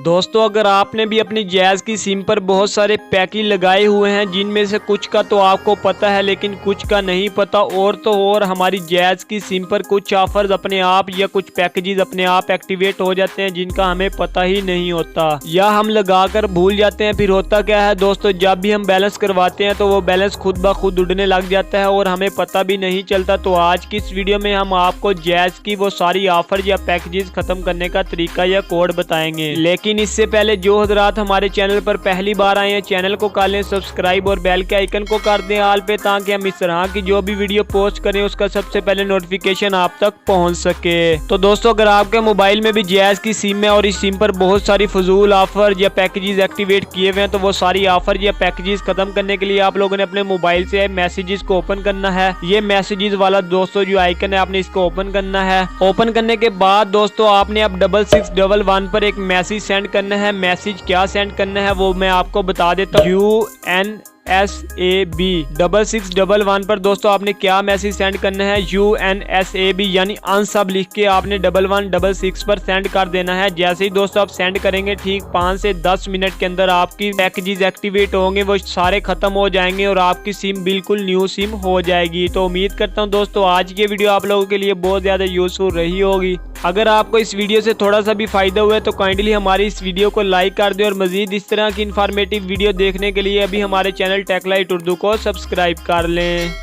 दोस्तों अगर आपने भी अपनी जैज़ की सिम पर बहुत सारे पैकेज लगाए हुए हैं जिनमें से कुछ का तो आपको पता है लेकिन कुछ का नहीं पता, और तो और हमारी जैज़ की सिम पर कुछ ऑफर्स अपने आप या कुछ पैकेजेस अपने आप एक्टिवेट हो जाते हैं जिनका हमें पता ही नहीं होता या हम लगाकर भूल जाते हैं। फिर होता क्या है दोस्तों, जब भी हम बैलेंस करवाते हैं तो वो बैलेंस खुद ब खुद उड़ने लग जाता है और हमें पता भी नहीं चलता। तो आज की इस वीडियो में हम आपको जैज़ की वो सारी ऑफर या पैकेजेस खत्म करने का तरीका या कोड बताएंगे। लेकिन इससे पहले जो हजरात हमारे चैनल पर पहली बार आए हैं चैनल को कर लें सब्सक्राइब और बेल के आइकन को कर दें ऑल पे, ताकि हम इस तरह की जो भी वीडियो पोस्ट करें उसका सबसे पहले नोटिफिकेशन आप तक पहुंच सके। तो दोस्तों अगर आपके मोबाइल में भी जैज़ की सिम है और इस सिम पर बहुत सारी फजूल ऑफर या पैकेजेस एक्टिवेट किए हुए हैं, तो वो सारी ऑफर या पैकेजेस खत्म करने के लिए आप लोगों ने अपने मोबाइल से मैसेजेस को ओपन करना है। ये मैसेजेस वाला दोस्तों जो आइकन है आपने इसको ओपन करना है। ओपन करने के बाद दोस्तों आपने अब 6611 पर एक मैसेज सेंड करना है। मैसेज क्या सेंड करना है वो मैं आपको बता देता हूँ। UNSAB 6611 पर दोस्तों आपने क्या मैसेज सेंड करना है, UNSAB यानी अनसब लिख के आपने 1166 पर सेंड कर देना है। जैसे ही दोस्तों आप सेंड करेंगे ठीक 5 से 10 मिनट के अंदर आपकी पैकेजेस एक्टिवेट होंगे, वो सारे खत्म हो जाएंगे और आपकी सिम बिल्कुल न्यू सिम हो जाएगी। तो उम्मीद करता हूँ दोस्तों आज की वीडियो आप लोगों के लिए बहुत ज्यादा यूजफुल रही होगी। अगर आपको इस वीडियो से थोड़ा सा भी फायदा हुआ है तो काइंडली हमारी इस वीडियो को लाइक कर दें और मजीद इस तरह की इन्फॉर्मेटिव वीडियो देखने के लिए अभी हमारे चैनल टेक लाइट उर्दू को सब्सक्राइब कर लें।